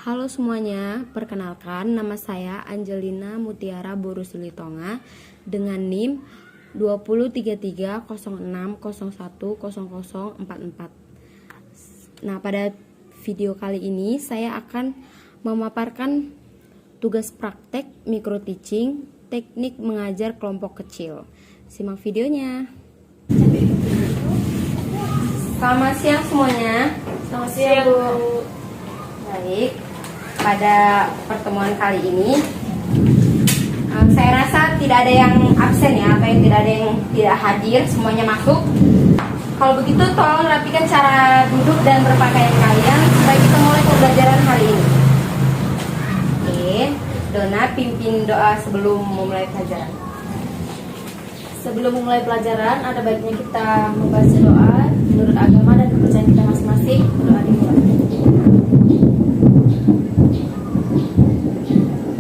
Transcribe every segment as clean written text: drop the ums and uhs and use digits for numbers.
Halo semuanya, perkenalkan nama saya Angelina Mutiara Borusulitonga dengan NIM 203306010044. Nah, pada video kali ini saya akan memaparkan tugas praktek micro teaching teknik mengajar kelompok kecil. Simak videonya. Selamat siang semuanya. Selamat siang, Bu. Baik, pada pertemuan kali ini saya rasa tidak ada yang absen ya, atau yang tidak ada yang tidak hadir, semuanya masuk. Kalau begitu tolong rapikan cara duduk dan berpakaian kalian supaya kita mulai pembelajaran hari ini. Oke, Dona pimpin doa sebelum memulai pelajaran. Sebelum memulai pelajaran, ada baiknya kita membaca doa menurut agama dan kepercayaan kita masing-masing. Doa dimulai.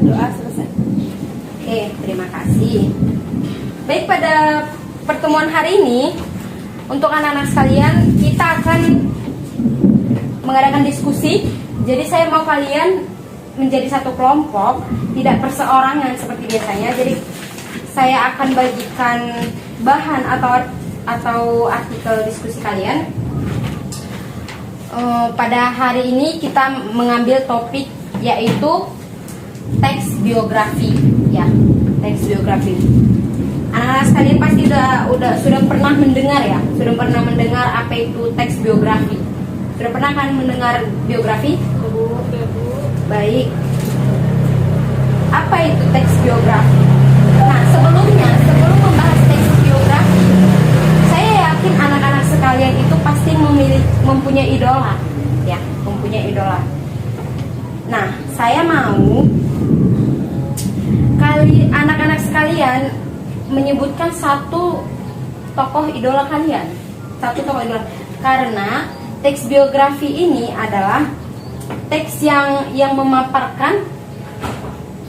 Doa selesai. Oke, terima kasih. Baik, pada pertemuan hari ini untuk anak-anak sekalian kita akan mengadakan diskusi. Jadi saya mau kalian menjadi satu kelompok, tidak perseorangan seperti biasanya. Jadi saya akan bagikan bahan atau artikel diskusi kalian. Pada hari ini kita mengambil topik yaitu teks biografi, ya, teks biografi. Anak-anak sekalian pasti sudah pernah mendengar ya, sudah pernah mendengar apa itu teks biografi. Sudah pernah kan mendengar biografi? Bu. Baik. Apa itu teks biografi? Nah, sebelum membahas teks biografi, saya yakin anak-anak sekalian itu pasti mempunyai idola, ya, mempunyai idola. Nah, saya mau anak-anak sekalian menyebutkan satu tokoh idola kalian, karena teks biografi ini adalah teks yang memaparkan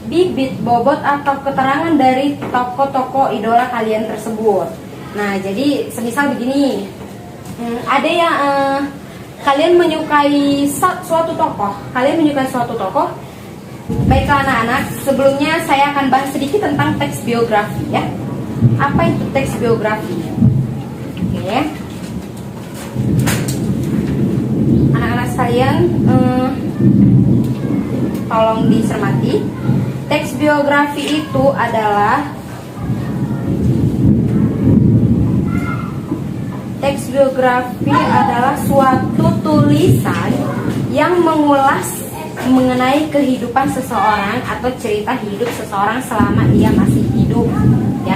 bibit, bobot atau keterangan dari tokoh-tokoh idola kalian tersebut. Nah, jadi semisal begini, ada yang kalian menyukai suatu tokoh, Baiklah anak-anak, sebelumnya saya akan bahas sedikit tentang teks biografi, ya. Apa itu teks biografi? Oke. Anak-anak sekalian, tolong dicermati. Teks biografi itu adalah suatu tulisan yang mengulas mengenai kehidupan seseorang atau cerita hidup seseorang selama ia masih hidup, ya.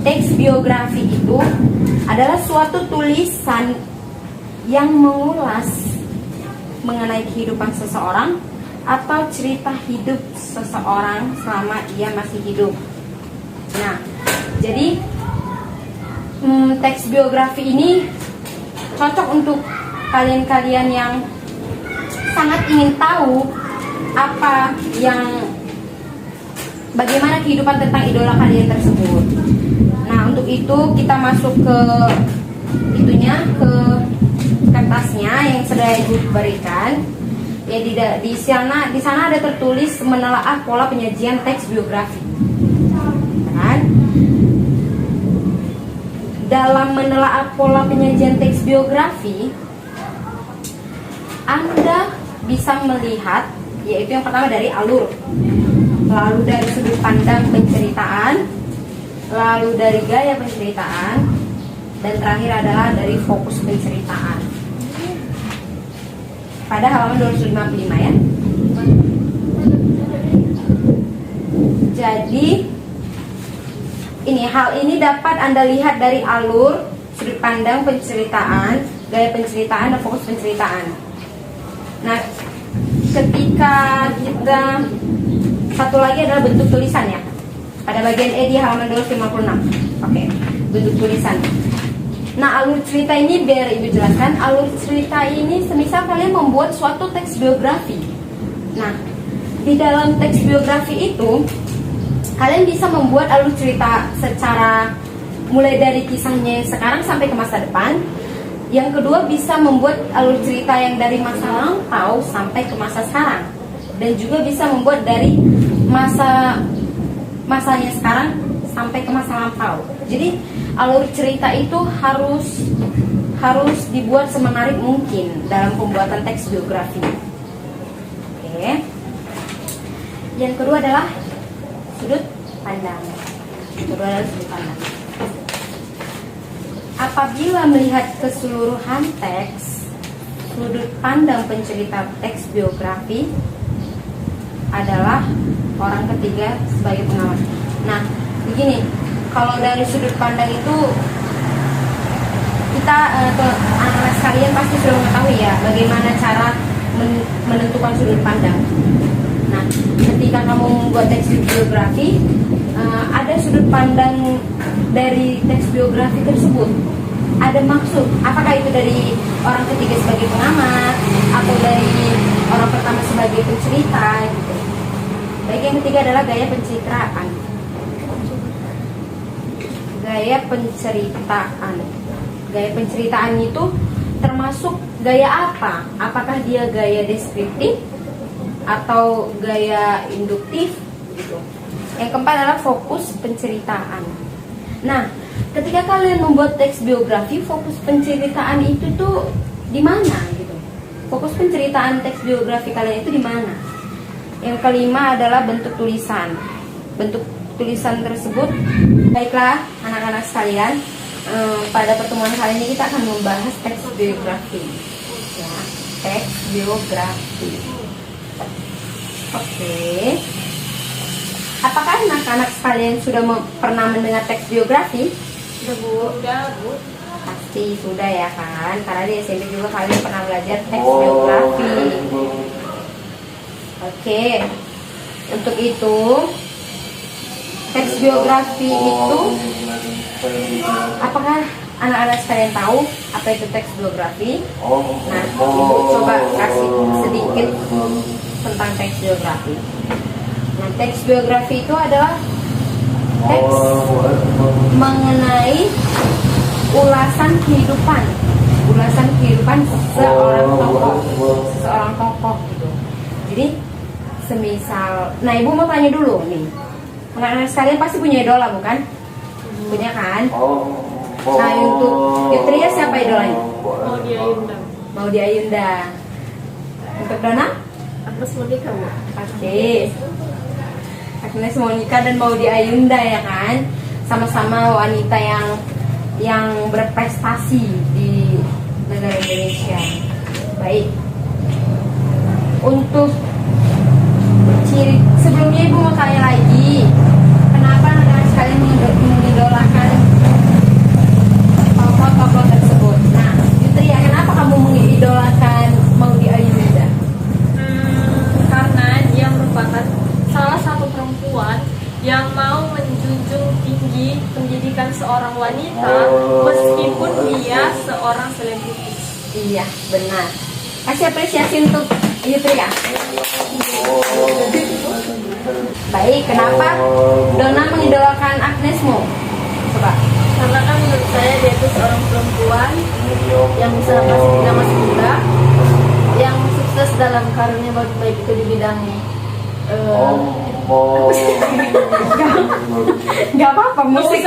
Teks biografi itu adalah suatu tulisan yang mengulas mengenai kehidupan seseorang atau cerita hidup seseorang selama ia masih hidup. Nah, jadi teks biografi ini cocok untuk kalian-kalian yang sangat ingin tahu bagaimana kehidupan tentang idola kalian tersebut. Nah, untuk itu kita masuk ke kertasnya yang sudah Ibu berikan. Ya, di sana ada tertulis menelaah pola penyajian teks biografi. Kan? Dalam menelaah pola penyajian teks biografi, Anda bisa melihat, yaitu yang pertama dari alur, lalu dari sudut pandang penceritaan, lalu dari gaya penceritaan, dan terakhir adalah dari fokus penceritaan. Pada halaman 255, ya. Jadi hal ini dapat Anda lihat dari alur, sudut pandang penceritaan, gaya penceritaan, dan fokus penceritaan. Nah, ketika kita satu lagi adalah bentuk tulisan, ya. Pada bagian E di halaman 256. Oke, bentuk tulisan. Nah, alur cerita ini biar Ibu jelaskan. Alur cerita ini semisal kalian membuat suatu teks biografi. Nah, di dalam teks biografi itu kalian bisa membuat alur cerita secara mulai dari kisahnya sekarang sampai ke masa depan. Yang kedua, bisa membuat alur cerita yang dari masa lampau sampai ke masa sekarang. dan juga bisa membuat dari masanya sekarang sampai ke masa lampau. Jadi alur cerita itu harus dibuat semenarik mungkin dalam pembuatan teks biografi. Oke. Yang kedua adalah sudut pandang. Apabila melihat keseluruhan teks, sudut pandang pencerita teks biografi adalah orang ketiga sebagai pengamat. Nah, begini, kalau dari sudut pandang itu kita anak-anak sekalian pasti sudah mengetahui ya bagaimana cara menentukan sudut pandang. Nah, ketika kamu membuat teks biografi, ada sudut pandang dari teks biografi tersebut. Ada maksud, apakah itu dari orang ketiga sebagai pengamat atau dari orang pertama sebagai pencerita gitu. Baik, yang ketiga adalah gaya pencitraan. Gaya penceritaan. Gaya penceritaan itu termasuk gaya apa? Apakah dia gaya deskriptif atau gaya induktif gitu. Yang keempat adalah fokus penceritaan. Nah, ketika kalian membuat teks biografi, fokus penceritaan itu tuh di mana gitu? Fokus penceritaan teks biografi kalian itu di mana? Yang kelima adalah bentuk tulisan. Bentuk tulisan tersebut, baiklah anak-anak sekalian, pada pertemuan kali ini kita akan membahas teks biografi. Ya, teks biografi. Oke. Apakah anak-anak sekalian sudah pernah mendengar teks biografi? Sudah, Bu. Pasti sudah ya kan, karena di SMP juga kalian pernah belajar teks biografi. Oke, untuk itu teks biografi itu, apakah anak-anak sekalian tahu apa itu teks biografi? Nah, Ibu coba kasih sedikit tentang teks biografi. Nah, teks biografi itu adalah teks mengenai ulasan kehidupan seseorang tokoh gitu. Jadi semisal, nah Ibu mau tanya dulu nih, anak-anak sekalian pasti punya idola bukan? Punya kan? Nah, untuk Fitria siapa idolanya? Maudy Ayunda. Untuk Dona? Agnes Monica, Bu. Oke. Agnes Monica dan Maudy Ayunda ya kan, sama-sama wanita yang berprestasi di negara Indonesia. Baik. Untuk ciri, sebelumnya Ibu mau tanya lagi, kenapa anak-anak sekalian mengidolakan tokoh-tokoh tersebut? Nah, Fitria, kenapa kamu mengidolakan Maudy Ayunda? Karena dia merupakan salah satu perempuan yang mau menjunjung tinggi pendidikan seorang wanita meskipun dia seorang selebritis. Iya, benar. Kasih apresiasi untuk Fitria. Baik, kenapa Dona mengidolakan Agnes Mo? Coba. Karena kan menurut saya dia itu seorang perempuan yang bisa masih muda, yang sukses dalam karirnya, baik itu di bidang Gak apa-apa, musik,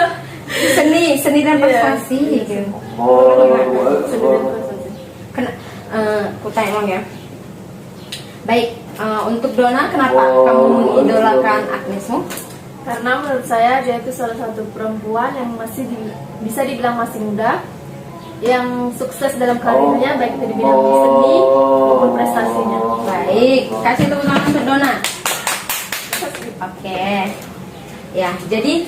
seni dan prestasi gitu. Aku tanya emang ya. Baik, untuk Dona, kenapa kamu mengidolakan Agnes Mo? Karena menurut saya dia itu salah satu perempuan yang bisa dibilang masih muda, yang sukses dalam karirnya, baik itu di bidang seni maupun prestasinya. Baik, kasih tepuk tangan untuk Dona. Oke, ya jadi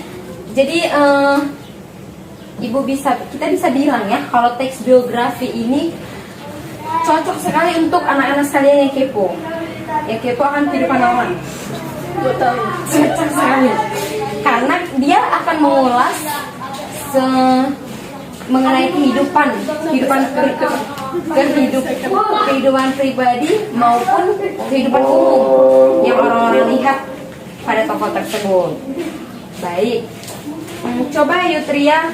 kita bisa bilang ya kalau teks biografi ini cocok sekali untuk anak-anak sekalian yang kepo. Yang kepo akan kehidupan orang. Betul. Cocok sekali. Karena dia akan mengulas mengenai kehidupan pribadi maupun kehidupan umum yang orang-orang lihat pada tokoh tersebut. Baik. Coba Yutria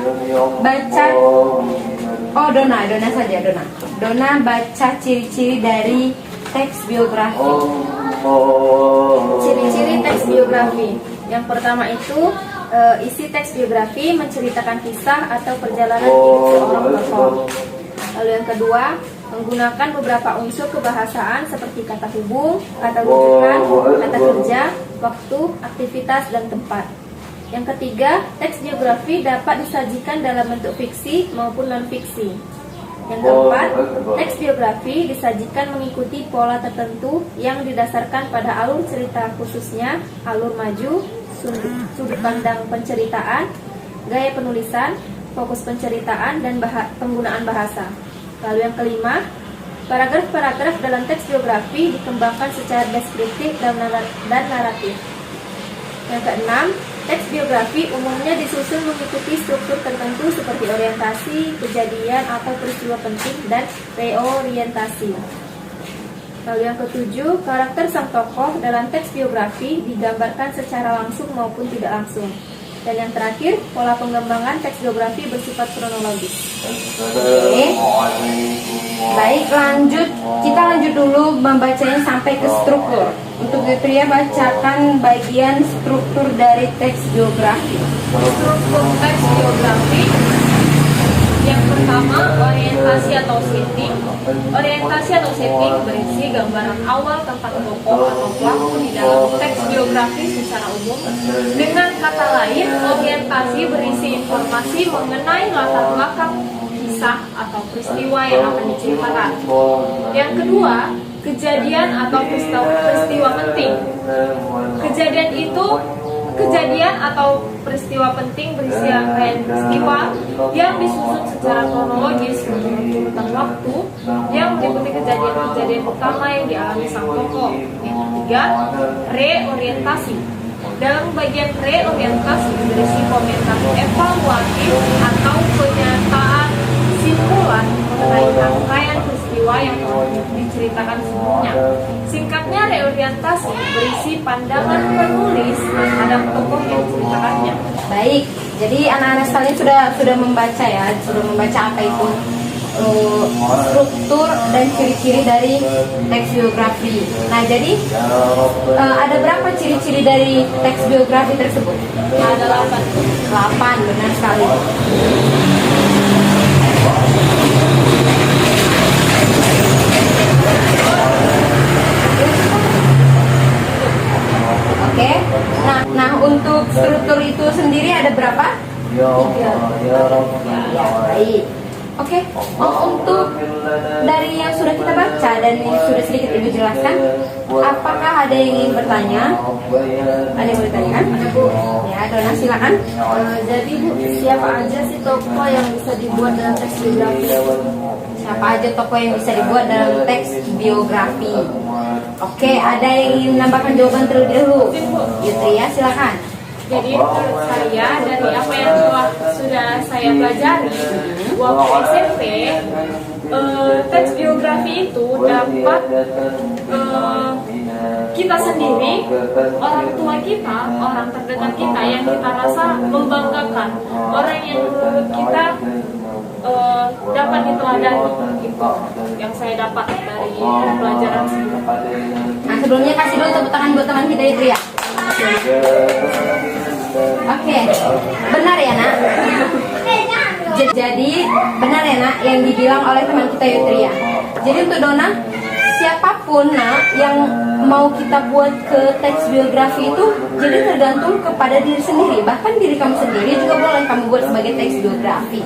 baca. Oh, Dona saja, Dona baca ciri-ciri dari teks biografi. Ciri-ciri teks biografi. Yang pertama itu isi teks biografi menceritakan kisah atau perjalanan hidup seorang tokoh. Lalu yang kedua, menggunakan beberapa unsur kebahasaan seperti kata hubung, kata rujukan, kata kerja, waktu, aktivitas, dan tempat. Yang ketiga, teks biografi dapat disajikan dalam bentuk fiksi maupun non-fiksi. Yang keempat, teks biografi disajikan mengikuti pola tertentu yang didasarkan pada alur cerita, khususnya alur maju, sudut pandang penceritaan, gaya penulisan, fokus penceritaan, dan penggunaan bahasa. Lalu yang kelima, paragraf-paragraf dalam teks biografi dikembangkan secara deskriptif dan naratif. Yang keenam, teks biografi umumnya disusun mengikuti struktur tertentu seperti orientasi, kejadian atau peristiwa penting, dan reorientasi. Lalu yang ketujuh, karakter sang tokoh dalam teks biografi digambarkan secara langsung maupun tidak langsung. Dan yang terakhir, pola pengembangan teks biografi bersifat kronologis. Oke. Baik, lanjut. Kita lanjut dulu membacanya sampai ke struktur. Untuk itu ya, bacakan bagian struktur dari teks biografi. Struktur teks biografi. Yang pertama, orientasi atau setting. Orientasi atau setting berisi gambaran awal tentang tokoh atau pelaku di dalam teks biografi secara umum. Dengan kata lain, orientasi berisi informasi mengenai latar belakang kisah atau peristiwa yang akan diceritakan. Yang kedua, kejadian atau peristiwa penting. Kejadian atau peristiwa penting berisi rangkaian peristiwa yang disusun secara kronologis menurut urutan waktu yang meliputi kejadian-kejadian utama yang dialami sang tokoh. Yang ketiga, reorientasi. Dalam bagian reorientasi berisi komentar evaluatif atau pernyataan simpulan mengenai rangkaian peristiwa yang diceritakan sebelumnya. Singkatnya, reorientasi berisi pandangan penulis terhadap tokoh yang diceritakannya. Baik, jadi anak-anak sekalian sudah membaca ya, sudah membaca apa itu struktur dan ciri-ciri dari teks biografi. Nah, jadi ada berapa ciri-ciri dari teks biografi tersebut? Ada 8, benar sekali. Oke. Nah, untuk struktur itu sendiri ada berapa? 3. Ya, baik. Oke. Untuk dari yang sudah kita baca dan yang sudah sedikit Ibu jelaskan, apakah ada yang ingin bertanya? Ada yang mau ditanyakan? Ada, Bu. Ya, Dona silakan. Jadi, Bu, siapa aja sih tokoh yang bisa dibuat dalam teks biografi? Siapa aja tokoh yang bisa dibuat dalam teks biografi? Oke, ada yang ingin menambahkan jawaban terlebih dahulu? Gitu ya, silakan. Jadi menurut saya dari apa yang sudah saya pelajari waktu SMP, teks biografi itu dapat kita sendiri, orang tua kita, orang terdekat kita yang kita rasa membanggakan, orang yang kita dapat diteladani, gitu, yang saya dapat dari pelajaran sebelumnya. Nah, sebelumnya kasih dulu tepuk tangan buat teman kita itu ya. Oke, benar ya nak? Jadi benar ya nak yang dibilang oleh teman kita Yutria. Jadi untuk Dona, siapapun nak yang mau kita buat ke teks biografi itu jadi tergantung kepada diri sendiri. Bahkan diri kamu sendiri juga boleh kamu buat sebagai teks biografi.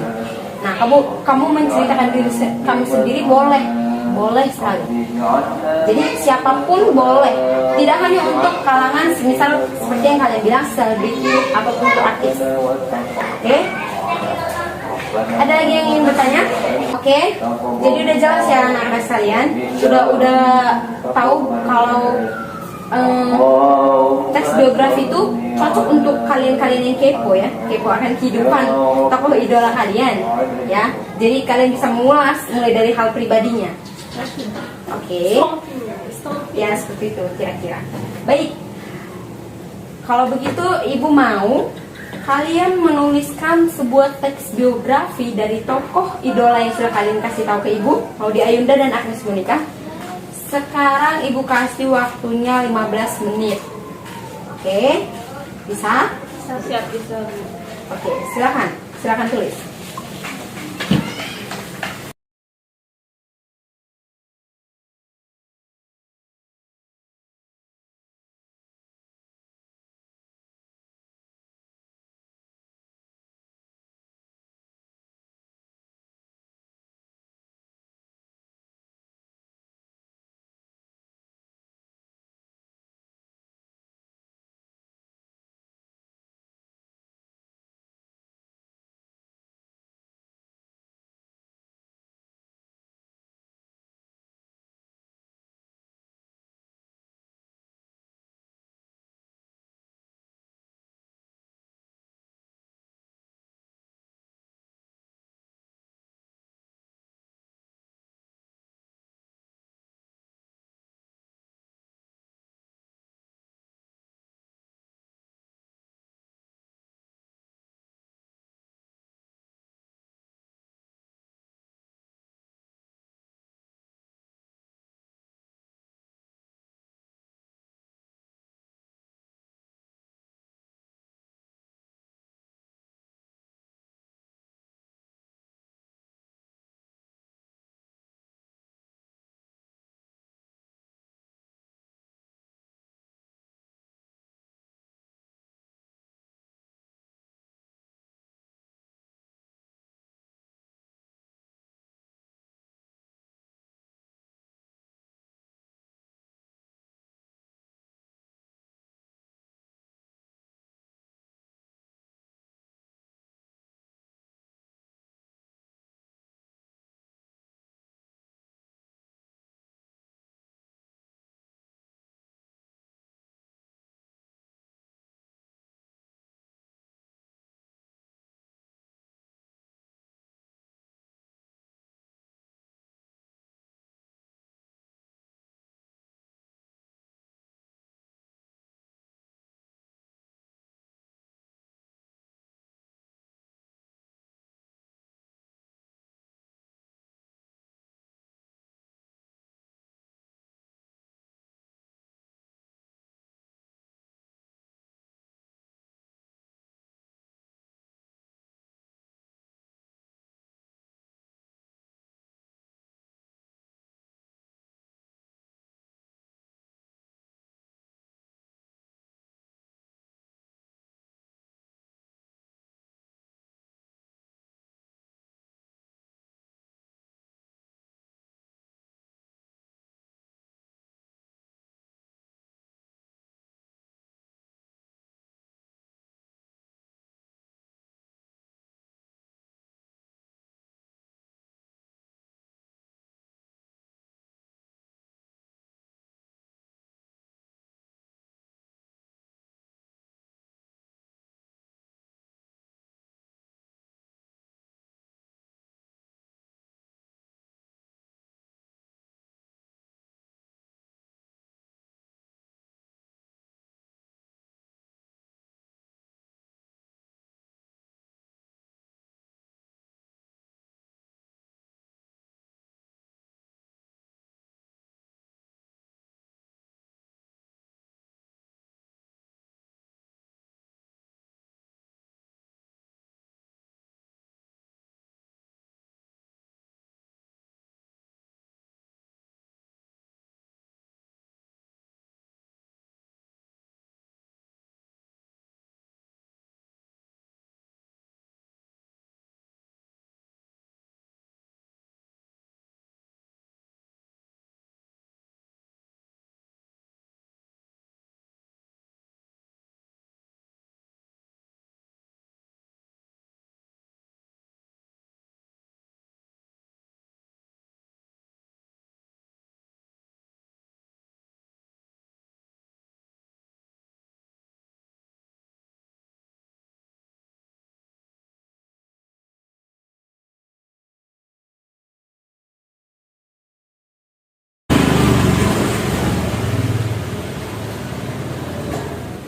Nah, kamu menceritakan diri kamu sendiri boleh sekali. Jadi siapapun boleh, tidak hanya untuk kalangan semisal seperti yang kalian bilang selebriti ataupun untuk artis. Oke? Ada lagi yang ingin bertanya? Oke? Jadi udah jelas ya anak-anak sekalian, udah tahu kalau teks biografi itu cocok untuk kalian-kalian yang kepo ya, kepo akan kehidupan tokoh idola kalian ya. Jadi kalian bisa mengulas mulai dari hal pribadinya. Oke. Ya seperti itu kira-kira. Baik. Kalau begitu Ibu mau kalian menuliskan sebuah teks biografi dari tokoh idola yang sudah kalian kasih tahu ke Ibu, Maudy Ayunda dan Agnes Monica, Sekarang Ibu kasih waktunya 15 menit. Oke, bisa? Siap bisa. Oke, silakan. Silakan tulis.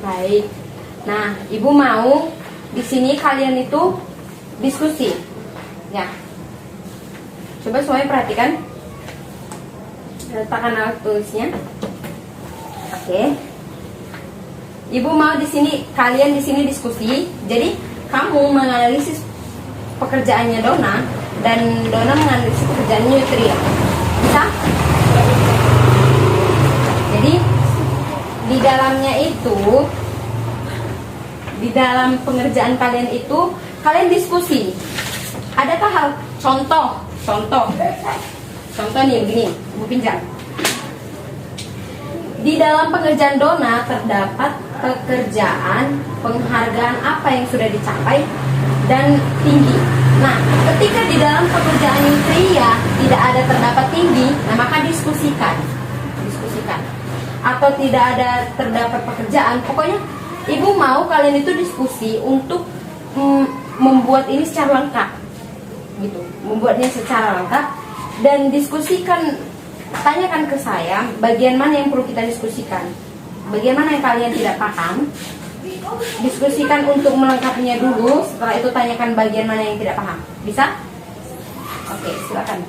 Baik. Nah, Ibu mau di sini kalian itu diskusi. Ya. Coba semuanya perhatikan. Saya letakkan alat tulisnya. Oke. Ibu mau kalian di sini diskusi. Jadi kamu menganalisis pekerjaannya Dona dan Dona menganalisis pekerjaannya Yutria. Bisa? Jadi di dalamnya itu, di dalam pengerjaan kalian itu kalian diskusi. Adakah hal contoh nih begini, Ibu pinjam. Di dalam pengerjaan Dona terdapat pekerjaan, penghargaan apa yang sudah dicapai dan tinggi. Nah, ketika di dalam pekerjaan Yutria tidak ada terdapat tinggi, nah maka diskusikan. Atau tidak ada terdapat pekerjaan, pokoknya ibu mau kalian itu diskusi untuk membuat ini secara lengkap, gitu, membuatnya secara lengkap dan diskusikan. Tanyakan ke saya bagian mana yang perlu kita diskusikan, bagian mana yang kalian tidak paham. Diskusikan untuk melengkapinya dulu. Setelah itu tanyakan bagian mana yang tidak paham. Bisa? Oke, silakan.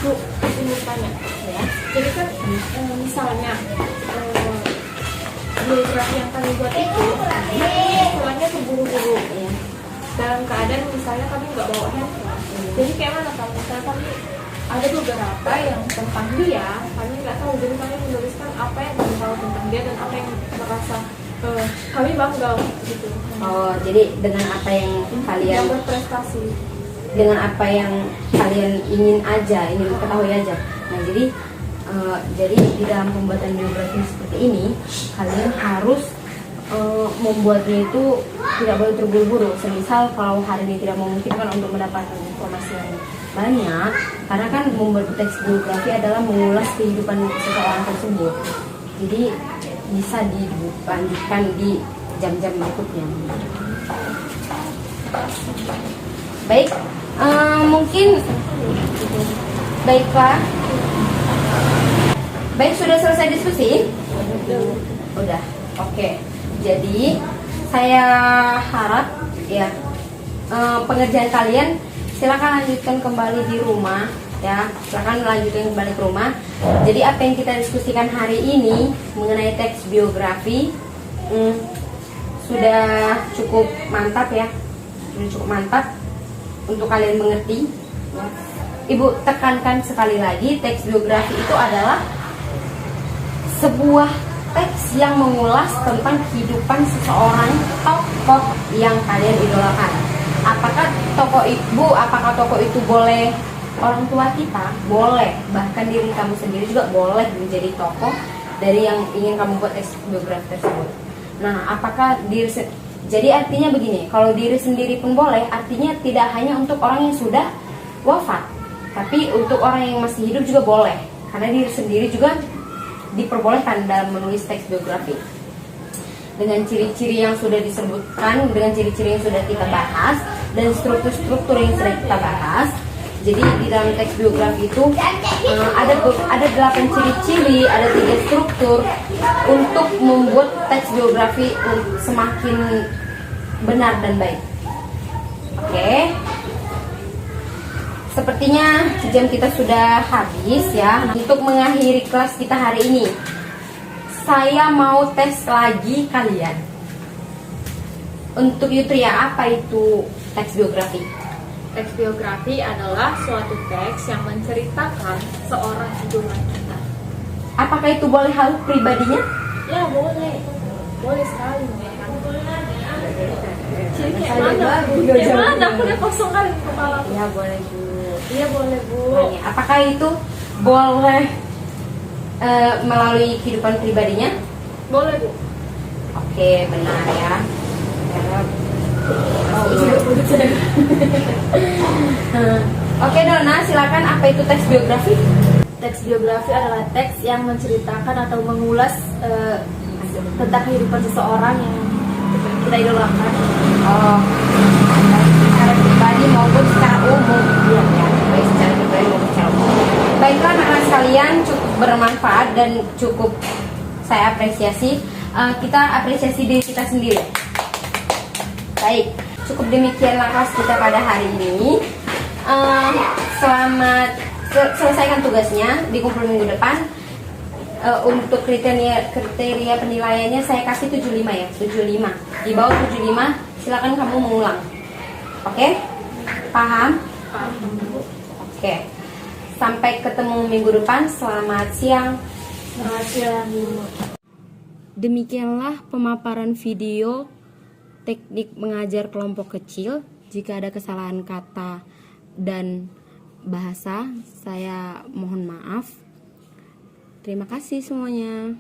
Bu, ini tanya ya. Jadi kan misalnya biografi yang kami buat itu semuanya terburu-buru ya. Dalam keadaan misalnya kami nggak bawa handphone. Jadi kayak mana kamu? Misalnya kami ada beberapa yang tentang dia, kami nggak tahu. Jadi kami menuliskan apa yang kami tahu tentang dia dan apa yang merasa kami bangga gitu. Oh, jadi dengan apa yang kalian yang berprestasi, dengan apa yang kalian ingin ketahui aja. Nah, jadi di dalam pembuatan biografi seperti ini kalian harus membuatnya itu tidak boleh terburu-buru. Semisal kalau hari ini tidak memungkinkan untuk mendapatkan informasi yang banyak, karena kan membuat teks biografi adalah mengulas kehidupan seseorang tersebut. Jadi bisa dilanjutkan di jam-jam berikutnya. Baik, mungkin baiklah. Baik, sudah selesai diskusi. Udah. Oke. Jadi saya harap ya pengerjaan kalian silakan lanjutkan kembali di rumah ya. Silakan lanjutkan kembali ke rumah. Jadi apa yang kita diskusikan hari ini mengenai teks biografi sudah cukup mantap ya. Sudah cukup mantap untuk kalian mengerti ya. Ibu tekankan sekali lagi, teks biografi itu adalah sebuah teks yang mengulas tentang kehidupan seseorang tokoh yang kalian idolakan. Apakah tokoh itu boleh orang tua kita? Boleh. Bahkan diri kamu sendiri juga boleh menjadi tokoh dari yang ingin kamu buat teks biografi tersebut. Nah, jadi artinya begini, kalau diri sendiri pun boleh, artinya tidak hanya untuk orang yang sudah wafat, tapi untuk orang yang masih hidup juga boleh. Karena diri sendiri juga diperbolehkan dalam menulis teks biografi. Dengan ciri-ciri yang sudah disebutkan, dengan ciri-ciri yang sudah kita bahas, dan struktur-struktur yang sudah kita bahas. Jadi di dalam teks biografi itu ada 8 ciri-ciri, ada 3 struktur untuk membuat teks biografi semakin benar dan baik. Oke. Sepertinya jam kita sudah habis ya. Untuk mengakhiri kelas kita hari ini, saya mau tes lagi kalian. Untuk Yutria, apa itu teks biografi? Teks biografi adalah suatu teks yang menceritakan seorang idola kita. Apakah itu boleh hal pribadinya? Ya boleh, boleh sekali. Jadi kayak mana? Kayak mana? Aku udah kosong kali di kepala. Ya boleh Bu. Iya boleh Bu. Apakah itu boleh melalui kehidupan pribadinya? Boleh Bu. Oke, benar ya. Oke Dona, silakan, apa itu teks biografi? Teks biografi adalah teks yang menceritakan atau mengulas tentang kehidupan seseorang yang kita idolakan. Oh, baik secara pribadi maupun secara umum. Iya ya, baik secara pribadi maupun secara umum. Baiklah anak-anak sekalian, cukup bermanfaat dan cukup saya apresiasi. Kita apresiasi diri kita sendiri. Baik, cukup demikianlah kelas kita pada hari ini. Selamat selesaikan tugasnya, dikumpul minggu depan. Untuk kriteria penilaiannya saya kasih 75 ya, 75. Di bawah 75 silakan kamu mengulang. Oke? Paham? Paham. Oke. Sampai ketemu minggu depan. Selamat siang. Selamat siang Bu. Demikianlah pemaparan video teknik mengajar kelompok kecil. Jika ada kesalahan kata dan bahasa, saya mohon maaf. Terima kasih semuanya.